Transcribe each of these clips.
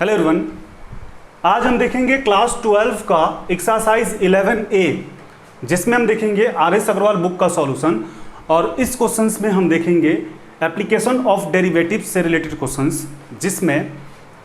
Hello everyone, आज हम देखेंगे क्लास 12 का एक्सरसाइज 11A जिसमें हम देखेंगे आर.एस. अग्रवाल बुक का सॉल्यूशन। और इस क्वेश्चंस में हम देखेंगे एप्लीकेशन ऑफ डेरिवेटिव्स से रिलेटेड क्वेश्चंस, जिसमें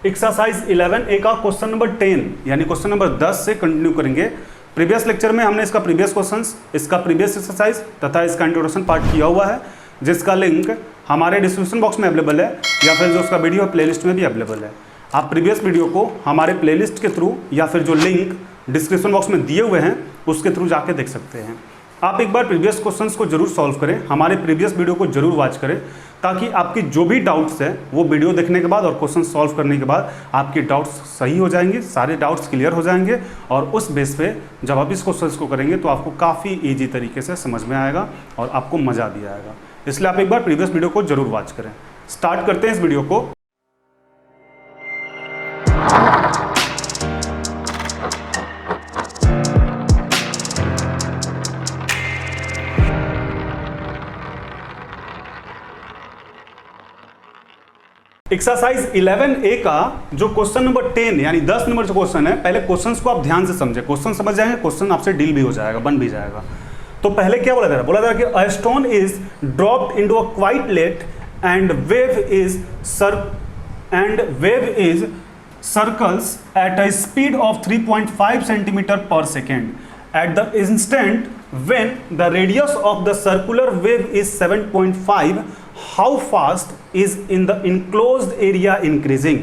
एक्सरसाइज 11A का क्वेश्चन नंबर 10 यानी क्वेश्चन नंबर 10 से कंटिन्यू करेंगे। प्रीवियस लेक्चर में हमने इसका प्रीवियस क्वेश्चंस, इसका प्रीवियस एक्सरसाइज तथा इसका इंट्रोडक्शन पार्ट किया हुआ है, जिसका लिंक हमारे डिस्क्रिप्शन बॉक्स में अवेलेबल है या फिर जो उसका वीडियो प्लेलिस्ट में भी अवेलेबल है। आप प्रीवियस वीडियो को हमारे प्लेलिस्ट के थ्रू या फिर जो लिंक डिस्क्रिप्शन बॉक्स में दिए हुए हैं उसके थ्रू जाके देख सकते हैं। आप एक बार प्रीवियस क्वेश्चंस को जरूर सॉल्व करें, हमारे प्रीवियस वीडियो को जरूर वॉच करें, ताकि आपकी जो भी डाउट्स है वो वीडियो देखने के बाद और क्वेश्चन सॉल्व करने के बाद आपके डाउट्स सही हो जाएंगे, सारे डाउट्स क्लियर हो जाएंगे। और उस बेस पे जब आप इस क्वेश्चंस को करेंगे तो आपको काफ़ी ईजी तरीके से समझ में आएगा और आपको मज़ा भी आएगा। इसलिए आप एक बार प्रीवियस वीडियो को जरूर वॉच करें। स्टार्ट करते हैं इस वीडियो को। एक्सरसाइज 11A का जो क्वेश्चन नंबर 10 यानी 10 नंबर जो क्वेश्चन है, पहले क्वेश्चंस को आप ध्यान से समझें। क्वेश्चन समझ जाएंगे, क्वेश्चन आपसे डील भी हो जाएगा, बन भी जाएगा। तो पहले क्या बोला जा रहा है? बोला जा रहा है कि a stone is dropped into a quiet lake and wave is circles at a speed of 3.5 centimetre per second at the instant when the radius of the circular wave is 7.5, how fast is in the enclosed area increasing।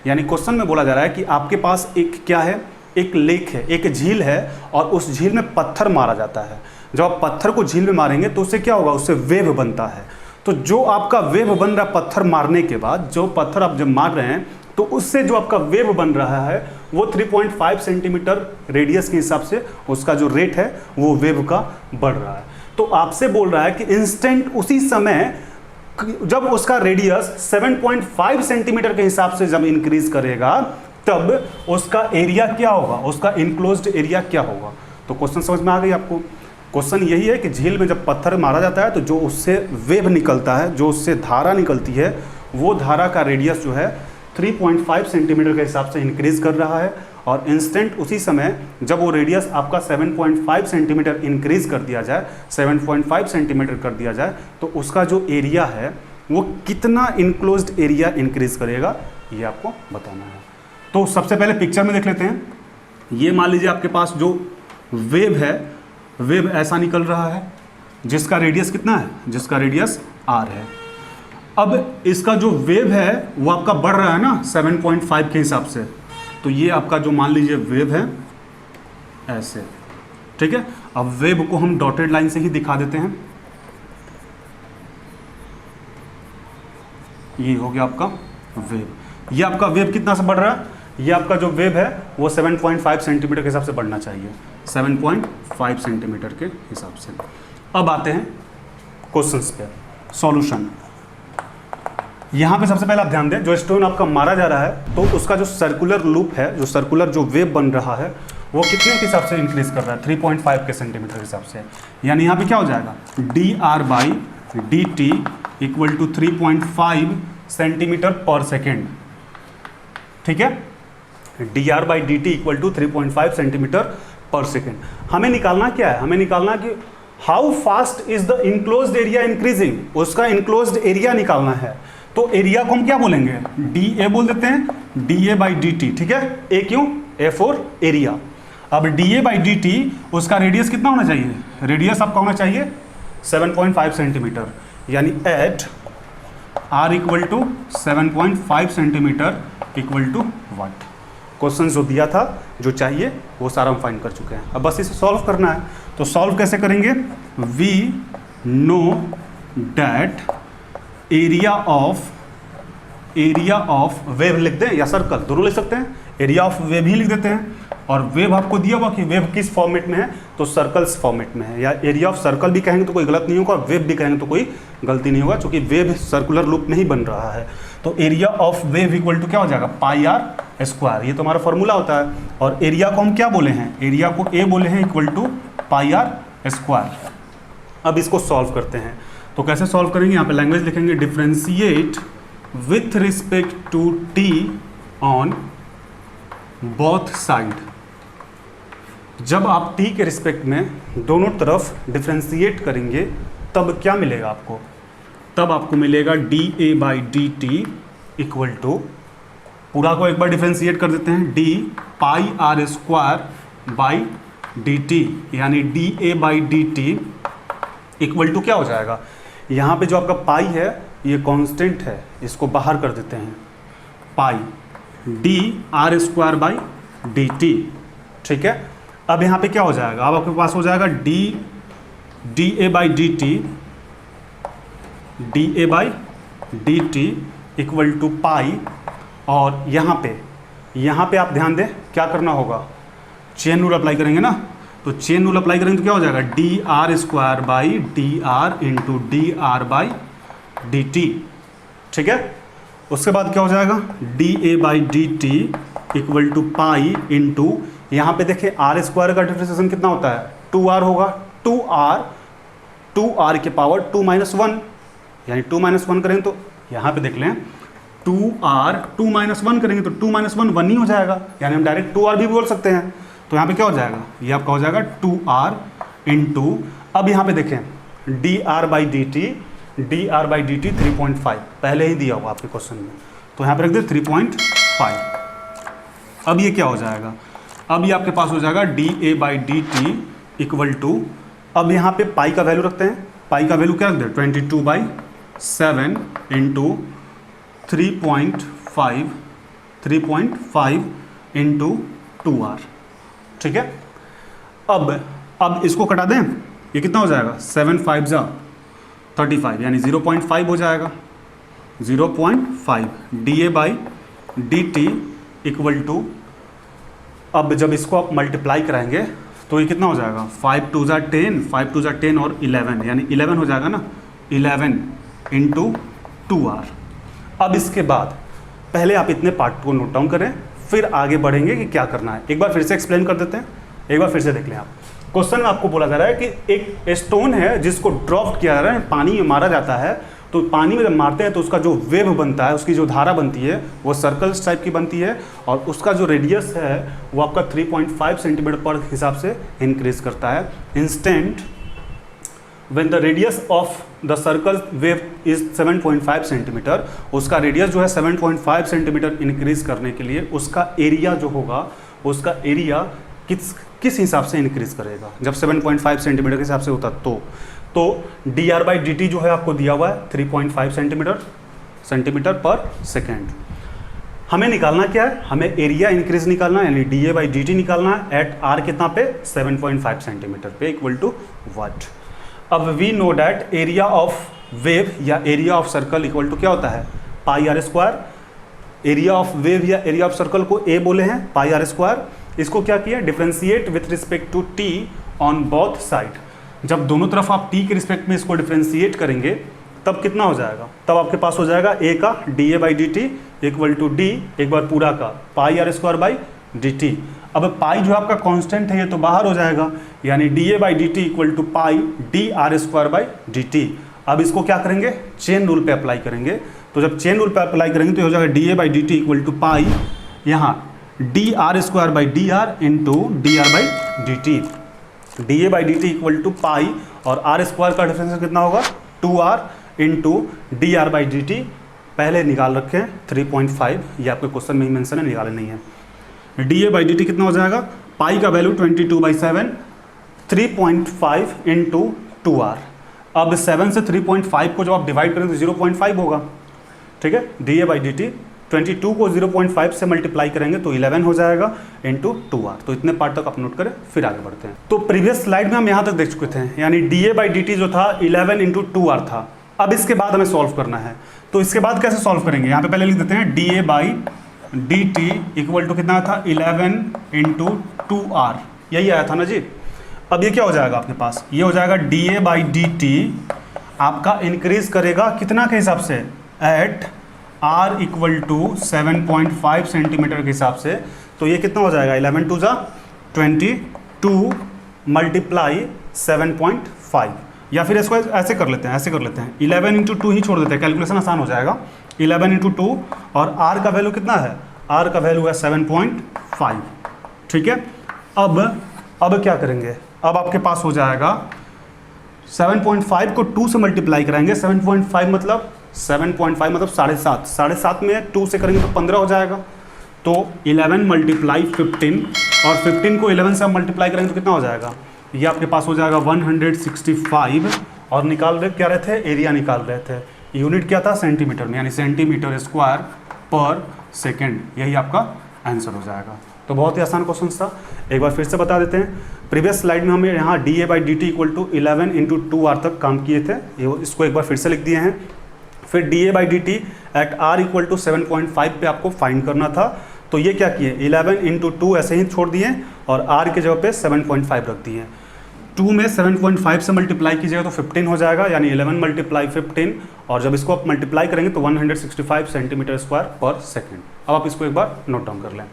यानी question में बोला जा रहा है कि आपके पास एक क्या है, एक लेक है, एक झील है और उस झील में पत्थर मारा जाता है। जब आप पत्थर को झील में मारेंगे तो उससे क्या होगा, उससे वेव बनता है। तो जो आपका वेव बन रहा है पत्थर मारने के बाद, जो पत्थर आप जब मार रहे हैं तो उससे जो आपका वेव बन रहा है वो 3.5 सेंटीमीटर रेडियस के हिसाब से उसका जो रेट है वो वेव का बढ़ रहा है। तो आपसे बोल रहा है कि इंस्टेंट उसी समय जब उसका रेडियस 7.5 सेंटीमीटर के हिसाब से जब इंक्रीज करेगा तब उसका एरिया क्या होगा, उसका इनक्लोज्ड एरिया क्या होगा। तो क्वेश्चन समझ में आ गई आपको? क्वेश्चन यही है कि झील में जब पत्थर मारा जाता है तो जो उससे वेव निकलता है, जो उससे धारा निकलती है, वो धारा का रेडियस जो है 3.5 सेंटीमीटर के हिसाब से इंक्रीज कर रहा है। और इंस्टेंट उसी समय जब वो रेडियस आपका 7.5 सेंटीमीटर इंक्रीज कर दिया जाए, 7.5 सेंटीमीटर कर दिया जाए, तो उसका जो एरिया है वो कितना इनक्लोज्ड एरिया इंक्रीज करेगा, ये आपको बताना है। तो सबसे पहले पिक्चर में देख लेते हैं। ये मान लीजिए आपके पास जो वेव है, वेव ऐसा निकल रहा है जिसका रेडियस कितना है, जिसका रेडियस r है। अब इसका जो वेव है वो आपका बढ़ रहा है ना 7.5 के हिसाब से, तो ये आपका जो मान लीजिए वेव है ऐसे, ठीक है। अब वेव को हम डॉटेड लाइन से ही दिखा देते हैं। ये हो गया आपका वेव। ये आपका वेव कितना से बढ़ रहा है? ये आपका जो वेव है वो 7.5 सेंटीमीटर के हिसाब से बढ़ना चाहिए, 7.5 सेंटीमीटर के हिसाब से। अब आते हैं क्वेश्चंस पे, सॉल्यूशन। यहाँ पे सबसे पहले आप ध्यान दें, जो स्टोन आपका मारा जा रहा है तो उसका जो सर्कुलर लूप है, जो सर्कुलर जो वेव बन रहा है वो कितने के हिसाब से इंक्रीज कर रहा है? 3.5 के सेंटीमीटर के हिसाब से। यानी यहाँ पे क्या हो जाएगा, dr/dt equal to 3.5 centimetre per second, ठीक है। dr/dt equal to 3.5 centimetre per second. हमें निकालना क्या है? हमें निकालना कि how fast is the enclosed area increasing, उसका इनक्लोज्ड एरिया निकालना है। तो एरिया को हम क्या बोलेंगे, dA बोल देते हैं, dA/dt, ठीक है। A क्यों? A for area. अब dA/dt उसका रेडियस कितना होना चाहिए? रेडियस आपका होना चाहिए 7.5 सेंटीमीटर, यानी at r equal to 7.5 centimetre equal to what. Question जो दिया था, जो चाहिए वो सारा हम फाइंड कर चुके हैं। अब बस इसे सॉल्व करना है। तो सॉल्व कैसे करेंगे? We know that area of wave लिख दें या सर्कल, दोनों लिख सकते हैं। एरिया ऑफ वेव ही लिख देते हैं। और वेव आपको दिया हुआ कि वेव किस फॉर्मेट में है, तो सर्कल्स फॉर्मेट में है। या एरिया ऑफ सर्कल भी कहेंगे तो कोई गलत नहीं होगा, वेव भी कहेंगे तो कोई गलती नहीं होगा, क्योंकि वेव सर्कुलर लूप में ही बन रहा है। तो area of wave equal to क्या हो जाएगा, πr²। ये तो हमारा फॉर्मूला होता है। और एरिया को हम क्या बोले हैं, एरिया को ए बोले हैं इक्वल टू πr²। अब इसको सॉल्व करते हैं। तो कैसे सॉल्व करेंगे, यहाँ पे लैंग्वेज लिखेंगे differentiate with respect to T on both side, जब आप t के रिस्पेक्ट में दोनों तरफ डिफ्रेंशिएट करेंगे तब क्या मिलेगा आपको? तब आपको मिलेगा dA by D T equal to, पूरा को एक बार डिफ्रेंशिएट कर देते हैं, D pi are square by D T, यानी dA by D T equal to क्या हो जाएगा? यहाँ पे जो आपका पाई है ये कांस्टेंट है, इसको बाहर कर देते हैं, pi D R square by D T. ठीक है, अब यहाँ पे क्या हो जाएगा? अब आपके पास हो जाएगा D A by D t, d A by D T equal to pi, और यहाँ पे आप ध्यान दें क्या करना होगा, चेन रूल अप्लाई करेंगे ना, तो चेन रूल अप्लाई करेंगे तो क्या हो जाएगा? D are square by D R into D R by D T. ठीक है, उसके बाद क्या हो जाएगा? D A by D T equal to pi into, यहाँ पे देखिए आर स्क्वायर का डिफ्रेंसिएशन कितना होता है? 2r होगा, 2r के पावर 2 माइनस 1, यानी 2 माइनस 1 करेंगे तो यहाँ पे देख लें 2r 2 माइनस 1 करेंगे तो 2 माइनस 1 1 ही हो जाएगा, यानी हम डायरेक्ट 2r भी बोल सकते हैं। तो यहाँ पे क्या हो जाएगा? ये आपका हो जाएगा 2r इंटू, अब यहाँ पे देखें dr बाई डी टी 3.5 पहले ही दिया हुआ आपके क्वेश्चन में, तो यहाँ पे रख दे 3.5। अब ये क्या हो जाएगा? अब ये आपके पास हो जाएगा dA by D T equal to, अब यहाँ पे पाई का वैल्यू रखते हैं, पाई का वैल्यू क्या रख दे? 22/7 इंटू 3.5 इंटू 2r। ठीक है, अब इसको कटा दें, ये कितना हो जाएगा? 7 5 जा 35, यानी 0.5 हो जाएगा, 0.5 dA by D T equal to, अब जब इसको आप मल्टीप्लाई कराएंगे तो ये कितना हो जाएगा? 5 2 जा 10, 5 2 जा 10 और 11, यानी 11 हो जाएगा ना, 11 इंटू 2r। अब इसके बाद पहले आप इतने पार्ट को नोट डाउन करें, फिर आगे बढ़ेंगे कि क्या करना है। एक बार फिर से एक्सप्लेन कर देते हैं, एक बार फिर से देख लें आप। क्वेश्चन में आपको बोला जा रहा है कि एक स्टोन है जिसको ड्रॉप किया जा रहा है, पानी में मारा जाता है, तो पानी में जब मारते हैं तो उसका जो वेव बनता है, उसकी जो धारा बनती है वो सर्कल्स टाइप की बनती है, और उसका जो रेडियस है वो आपका 3.5 सेंटीमीटर पर हिसाब से इंक्रीज करता है। Instant when the radius of the circle wave is 7.5 centimetre, उसका रेडियस जो है 7.5 सेंटीमीटर इंक्रीज करने के लिए उसका एरिया जो होगा, उसका एरिया किस हिसाब से इंक्रीज करेगा? जब 7.5 सेंटीमीटर के हिसाब से होता तो dr बाई डी टी जो है आपको दिया हुआ है 3.5 सेंटीमीटर पर सेकेंड। हमें निकालना क्या है? हमें एरिया इंक्रीज निकालना है, यानी dA बाई डी टी निकालना है एट r कितना पे? 7.5 सेंटीमीटर पे इक्वल टू व्हाट? अब we know that area of wave या area of circle equal to क्या होता है? Pi are square. Area of wave या एरिया ऑफ सर्कल को ए बोले हैं, पाई आर स्क्वायर। इसको क्या किया? Differentiate with respect to T on both side. जब दोनों तरफ आप टी के रिस्पेक्ट में इसको डिफरेंशिएट करेंगे तब कितना हो जाएगा? तब आपके पास हो जाएगा ए का dA by D T equal to d, एक बार पूरा का pi are square by D T. अब पाई जो आपका कांस्टेंट है ये तो बाहर हो जाएगा, यानी dA by D T equal to pi D R square by D T. अब इसको क्या करेंगे? चेन रूल पे अप्लाई करेंगे। तो जब चेन रूल पे अप्लाई करेंगे तो हो जाएगा dA by D T equal to pi, यहाँ d are square by D R into D R by D t. dA by D T equal to pi, और आर स्क्वायर का difference कितना होगा? 2r into D R by D t. पहले निकाल रखे हैं 3.5, ये आपके क्वेश्चन में ही मेंशन है, निकाले नहीं है। dA बाई डी टी कितना हो जाएगा? पाई का वैल्यू 22/7, 3.5 इंटू 2r। अब 7 से 3.5 को जब आप डिवाइड करें तो 0.5 होगा। ठीक है, dA बाई डी टी 22 को 0.5 से मल्टीप्लाई करेंगे तो 11 हो जाएगा इंटू 2r। तो इतने पार्ट तक आप नोट करें, फिर आगे बढ़ते हैं। तो प्रीवियस स्लाइड में हम यहाँ तक देख चुके थे, यानी dA बाई डी टी जो था 11 इंटू 2r था। अब इसके बाद हमें सॉल्व करना है, तो इसके बाद कैसे सॉल्व करेंगे? यहाँ पे पहले लिख देते हैं dA by D T equal to कितना था? 11 इंटू 2r, यही आया था ना जी। अब ये क्या हो जाएगा आपके पास? ये हो जाएगा dA बाई डी टी आपका इंक्रीज करेगा कितना के हिसाब से? At r equal to 7.5 centimetre के हिसाब से। तो ये कितना हो जाएगा? 11 2 जा 22 मल्टीप्लाई 7.5, या फिर इसको ऐसे कर लेते हैं 11 इंटू 2 ही छोड़ देते हैं, कैलकुलेशन आसान हो जाएगा। 11 इंटू 2, और r का वैल्यू कितना है? r का वैल्यू है 7.5, 7.5, ठीक है। अब क्या करेंगे, अब आपके पास हो जाएगा 7.5 को 2 से मल्टीप्लाई कराएंगे। 7.5 मतलब 7.5 मतलब 7.5, 7.5 में 2 से करेंगे तो 15 हो जाएगा। तो 11 मल्टीप्लाई 15 और 15 को 11 से मल्टीप्लाई करेंगे तो कितना हो जाएगा, ये आपके पास हो जाएगा 165। और निकाल रहे क्या रहे थे, एरिया निकाल रहे थे। यूनिट क्या था, सेंटीमीटर में, यानी सेंटीमीटर स्क्वायर पर सेकेंड, यही आपका आंसर हो जाएगा। तो बहुत ही आसान क्वेश्चन था, एक बार फिर से बता देते हैं। प्रीवियस स्लाइड में हमें यहाँ dA/dt equal to 11 into 2r तक काम किए थे, इसको एक बार फिर से लिख दिए हैं। फिर dA/dt eight r equal to 7.5 पे आपको फाइंड करना था, तो ये क्या किए, 11 इंटू 2 ऐसे ही छोड़ दिए और r के जगह पे 7.5 रख दिए। 2 में 7.5 से मल्टीप्लाई कीजिएगा तो 15 हो जाएगा, यानी 11 मल्टीप्लाई 15, और जब इसको आप मल्टीप्लाई करेंगे तो 165 सेंटीमीटर स्क्वायर पर सेकेंड। अब आप इसको एक बार नोट डाउन कर लें।